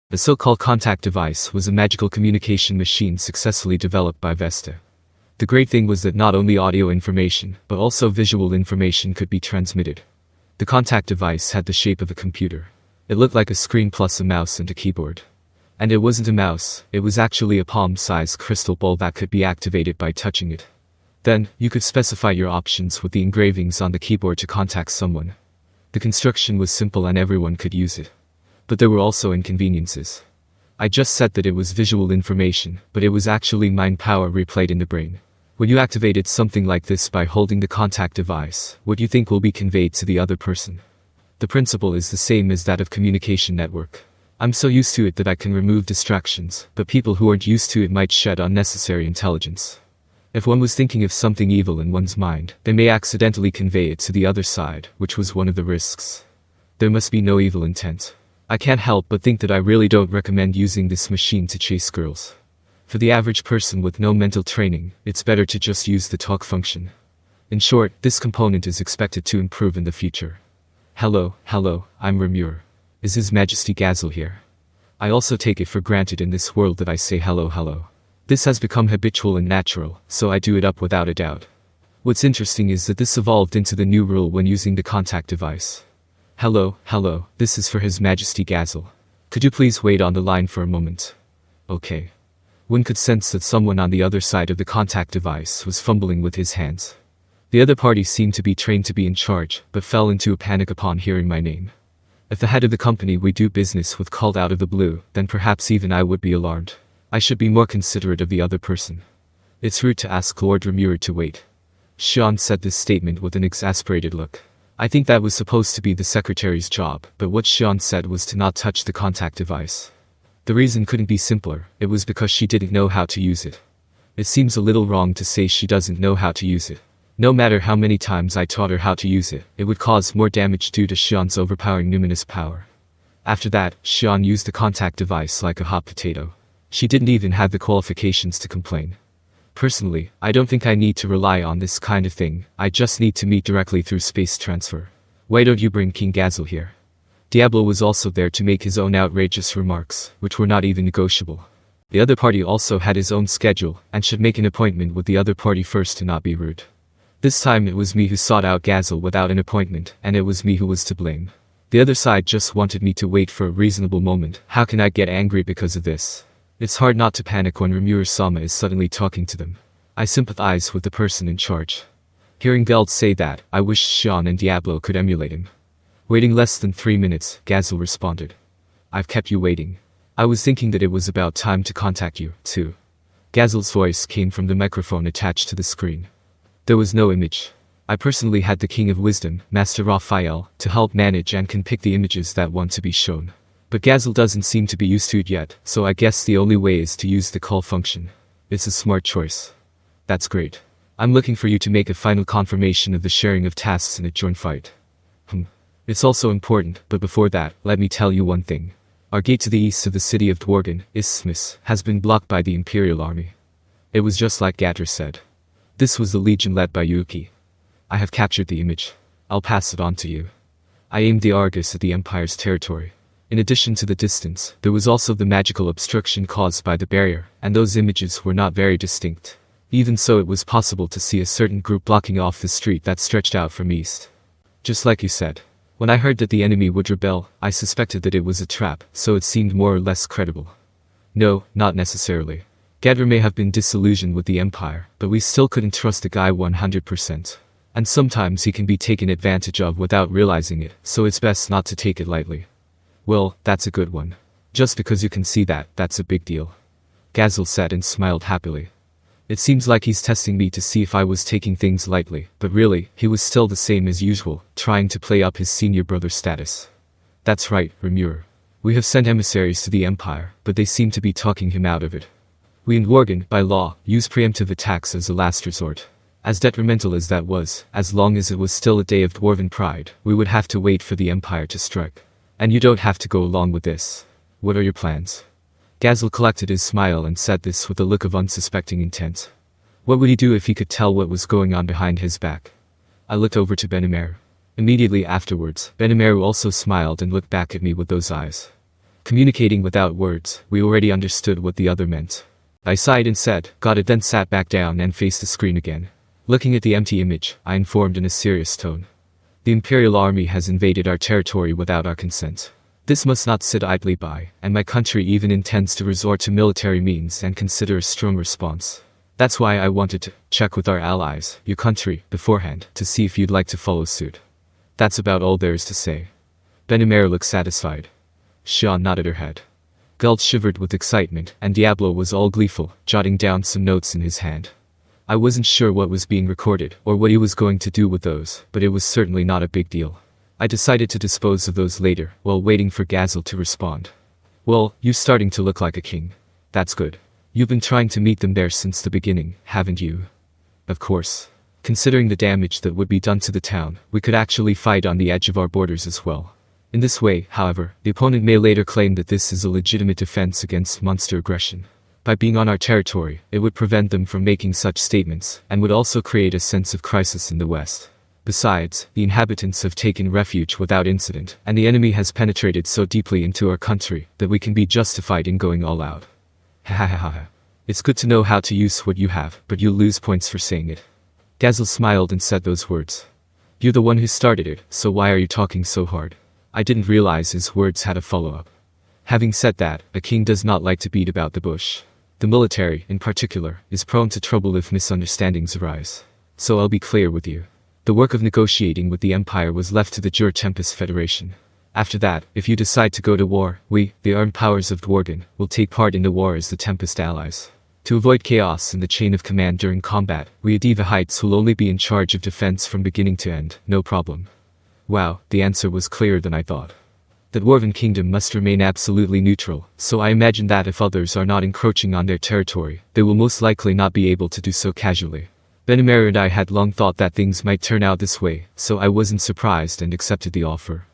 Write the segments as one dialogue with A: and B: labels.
A: The so-called contact device was a magical communication machine successfully developed by Vesta. The great thing was that not only audio information, but also visual information could be transmitted. The contact device had the shape of a computer. It looked like a screen plus a mouse and a keyboard. And it wasn't a mouse, it was actually a palm-sized crystal ball that could be activated by touching it. Then, you could specify your options with the engravings on the keyboard to contact someone. The construction was simple and everyone could use it. But there were also inconveniences. I just said that it was visual information, but it was actually mind power replayed in the brain. When you activated something like this by holding the contact device, what do you think will be conveyed to the other person? The principle is the same as that of communication network. I'm so used to it that I can remove distractions, but people who aren't used to it might shed unnecessary intelligence. If one was thinking of something evil in one's mind, they may accidentally convey it to the other side, which was one of the risks. There must be no evil intent. I can't help but think that I really don't recommend using this machine to chase girls. For the average person with no mental training, it's better to just use the talk function. In short, this component is expected to improve in the future. Hello, I'm Rimuru. Is His Majesty Gazel here? I also take it for granted in this world that I say hello. This has become habitual and natural, so I do it up without a doubt. What's interesting is that this evolved into the new rule when using the contact device. Hello, this is for His Majesty Gazel. Could you please wait on the line for a moment? Okay. One could sense that someone on the other side of the contact device was fumbling with his hands. The other party seemed to be trained to be in charge, but fell into a panic upon hearing my name. If the head of the company we do business with called out of the blue, then perhaps even I would be alarmed. I should be more considerate of the other person. It's rude to ask Lord Rimuru to wait. Sean said this statement with an exasperated look. I think that was supposed to be the secretary's job, but what Sean said was to not touch the contact device. The reason couldn't be simpler, it was because she didn't know how to use it. It seems a little wrong to say she doesn't know how to use it. No matter how many times I taught her how to use it, it would cause more damage due to Sean's overpowering numinous power. After that, Sean used the contact device like a hot potato. She didn't even have the qualifications to complain. Personally, I don't think I need to rely on this kind of thing, I just need to meet directly through space transfer. Why don't you bring King Gazel here? Diablo was also there to make his own outrageous remarks, which were not even negotiable. The other party also had his own schedule, and should make an appointment with the other party first to not be rude. This time it was me who sought out Gazel without an appointment, and it was me who was to blame. The other side just wanted me to wait for a reasonable moment. How can I get angry because of this? It's hard not to panic when Rimuru-sama is suddenly talking to them. I sympathize with the person in charge. Hearing Geld say that, I wish Sean and Diablo could emulate him. Waiting less than 3 minutes, Gazel responded. I've kept you waiting. I was thinking that it was about time to contact you, too. Gazel's voice came from the microphone attached to the screen. There was no image. I personally had the King of Wisdom, Master Raphael, to help manage and can pick the images that want to be shown. But Gazel doesn't seem to be used to it yet, so I guess the only way is to use the call function. It's a smart choice. That's great. I'm looking for you to make a final confirmation of the sharing of tasks in a joint fight. It's also important, but before that, let me tell you one thing. Our gate to the east of the city of Dwargon, SYNOPSIS, has been blocked by the Imperial Army. It was just like Gatter said. This was the legion led by Yuki. I have captured the image. I'll pass it on to you. I aimed the Argus at the Empire's territory. In addition to the distance, there was also the magical obstruction caused by the barrier, and those images were not very distinct. Even so, it was possible to see a certain group blocking off the street that stretched out from east. Just like you said. When I heard that the enemy would rebel, I suspected that it was a trap, so it seemed more or less credible. No, not necessarily. Gadra may have been disillusioned with the Empire, but we still couldn't trust the guy 100%. And sometimes he can be taken advantage of without realizing it, so it's best not to take it lightly. Well, that's a good one. Just because you can see that, that's a big deal. Gazel said and smiled happily. It seems like he's testing me to see if I was taking things lightly, but really, he was still the same as usual, trying to play up his senior brother status. That's right, Rimuru. We have sent emissaries to the Empire, but they seem to be talking him out of it. We in Dwargon, by law, use preemptive attacks as a last resort. As detrimental as that was, as long as it was still a day of Dwarven pride, we would have to wait for the Empire to strike. And you don't have to go along with this. What are your plans? Gazel collected his smile and said this with a look of unsuspecting intent. What would he do if he could tell what was going on behind his back? I looked over to Benimaru. Immediately afterwards, Benimaru also smiled and looked back at me with those eyes. Communicating without words, we already understood what the other meant. I sighed and said, "Got it," then sat back down and faced the screen again. Looking at the empty image, I informed in a serious tone. The Imperial Army has invaded our territory without our consent. This must not sit idly by, and my country even intends to resort to military means and consider a strong response. That's why I wanted to check with our allies, your country, beforehand, to see if you'd like to follow suit. That's about all there is to say. Benimere looked satisfied. Xia nodded her head. Gult shivered with excitement, and Diablo was all gleeful, jotting down some notes in his hand. I wasn't sure what was being recorded, or what he was going to do with those, but it was certainly not a big deal. I decided to dispose of those later, while waiting for Gazel to respond. "Well, you're starting to look like a king. That's good. You've been trying to meet them there since the beginning, haven't you?" "Of course. Considering the damage that would be done to the town, we could actually fight on the edge of our borders as well. In this way, however, the opponent may later claim that this is a legitimate defense against monster aggression. By being on our territory, it would prevent them from making such statements, and would also create a sense of crisis in the west. Besides, the inhabitants have taken refuge without incident, and the enemy has penetrated so deeply into our country that we can be justified in going all out. Ha ha ha ha. It's good to know how to use what you have, but you'll lose points for saying it." Gazel smiled and said those words. "You're the one who started it, so why are you talking so hard?" I didn't realize his words had a follow-up. Having said that, a king does not like to beat about the bush. The military, in particular, is prone to trouble if misunderstandings arise. So I'll be clear with you. The work of negotiating with the Empire was left to the Tempest Federation. After that, if you decide to go to war, we, the armed powers of Dwargon, will take part in the war as the Tempest allies. To avoid chaos in the chain of command during combat, we Adivahites will only be in charge of defense from beginning to end, no problem. Wow, the answer was clearer than I thought. The Dwarven Kingdom must remain absolutely neutral, so I imagine that if others are not encroaching on their territory, they will most likely not be able to do so casually. Benimere and I had long thought that things might turn out this way, so I wasn't surprised and accepted the offer.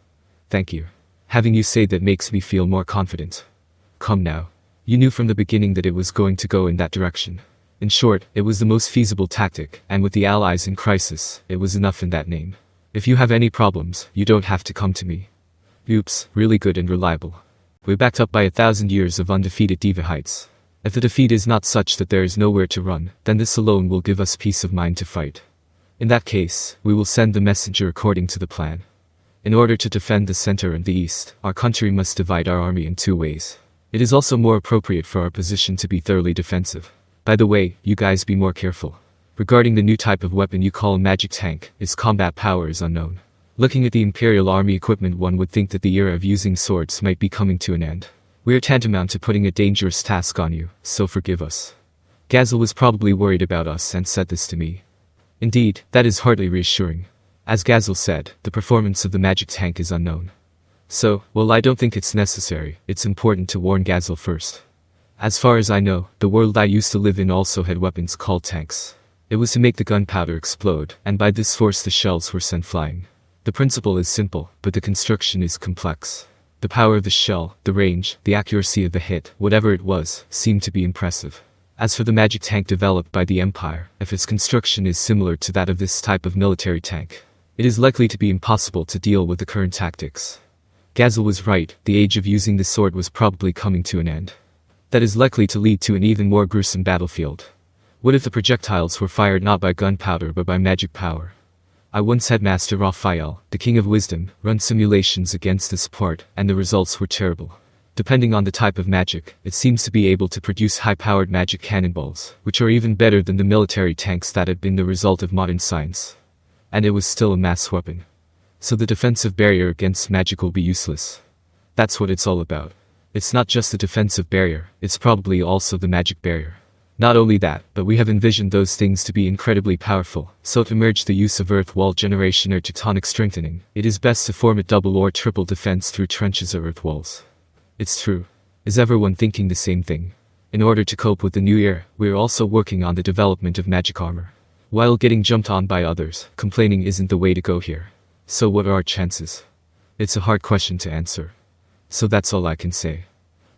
A: Thank you. Having you say that makes me feel more confident. Come now. You knew from the beginning that it was going to go in that direction. In short, it was the most feasible tactic, and with the allies in crisis, it was enough in that name. If you have any problems, you don't have to come to me. Oops, really good and reliable. We're backed up by 1,000 years of undefeated Divahites. If the defeat is not such that there is nowhere to run, then this alone will give us peace of mind to fight. In that case, we will send the messenger according to the plan. In order to defend the center and the east, our country must divide our army in 2 ways. It is also more appropriate for our position to be thoroughly defensive. By the way, you guys be more careful. Regarding the new type of weapon you call a magic tank, its combat power is unknown. Looking at the Imperial Army equipment, one would think that the era of using swords might be coming to an end. We are tantamount to putting a dangerous task on you, so forgive us. Gazel was probably worried about us and said this to me. Indeed, that is hardly reassuring. As Gazel said, the performance of the magic tank is unknown. So, well, I don't think it's necessary. It's important to warn Gazel first. As far as I know, the world I used to live in also had weapons called tanks. It was to make the gunpowder explode, and by this force the shells were sent flying. The principle is simple, but the construction is complex. The power of the shell, the range, the accuracy of the hit, whatever it was, seemed to be impressive. As for the magic tank developed by the Empire, if its construction is similar to that of this type of military tank, it is likely to be impossible to deal with the current tactics. Gazel was right, the age of using the sword was probably coming to an end. That is likely to lead to an even more gruesome battlefield. What if the projectiles were fired not by gunpowder but by magic power? I once had Master Raphael, the King of Wisdom, run simulations against this part, and the results were terrible. Depending on the type of magic, it seems to be able to produce high-powered magic cannonballs, which are even better than the military tanks that had been the result of modern science. And it was still a mass weapon. So the defensive barrier against magic will be useless. That's what it's all about. It's not just the defensive barrier, it's probably also the magic barrier. Not only that, but we have envisioned those things to be incredibly powerful, so to merge the use of earth wall generation or tectonic strengthening, it is best to form a double or triple defense through trenches or earth walls. It's true. Is everyone thinking the same thing? In order to cope with the new era, we are also working on the development of magic armor. While getting jumped on by others, complaining isn't the way to go here. So what are our chances? It's a hard question to answer. So that's all I can say.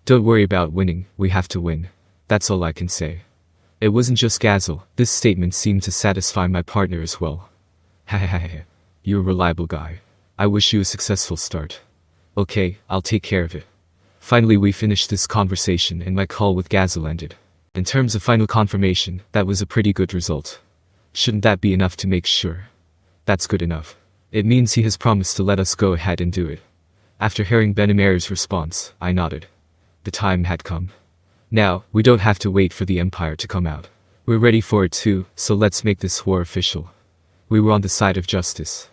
A: Don't worry about winning, we have to win. That's all I can say. It wasn't just Gazel, this statement seemed to satisfy my partner as well. Hahaha. You're a reliable guy. I wish you a successful start. Okay, I'll take care of it. Finally we finished this conversation and my call with Gazel ended. In terms of final confirmation, that was a pretty good result. Shouldn't that be enough to make sure? That's good enough. It means he has promised to let us go ahead and do it. After hearing Benimaru's response, I nodded. The time had come. Now, we don't have to wait for the Empire to come out. We're ready for it too, so let's make this war official. We were on the side of justice.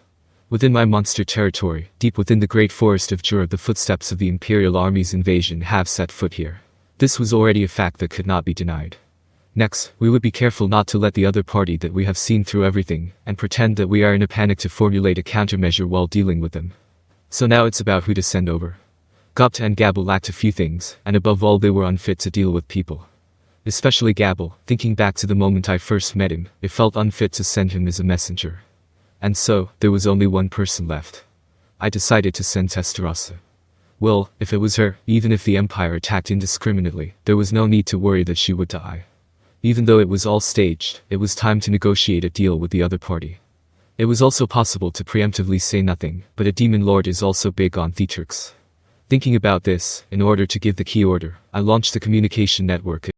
A: Within my monster territory, deep within the great forest of Jura, the footsteps of the Imperial Army's invasion have set foot here. This was already a fact that could not be denied. Next, we would be careful not to let the other party that we have seen through everything, and pretend that we are in a panic to formulate a countermeasure while dealing with them. So now it's about who to send over. Gupta and Gabel lacked a few things, and above all they were unfit to deal with people. Especially Gabel, thinking back to the moment I first met him, it felt unfit to send him as a messenger. And so, there was only one person left. I decided to send Testarossa. Well, if it was her, even if the Empire attacked indiscriminately, there was no need to worry that she would die. Even though it was all staged, it was time to negotiate a deal with the other party. It was also possible to preemptively say nothing, but a demon lord is also big on theatrics. Thinking about this, in order to give the key order, I launched the communication network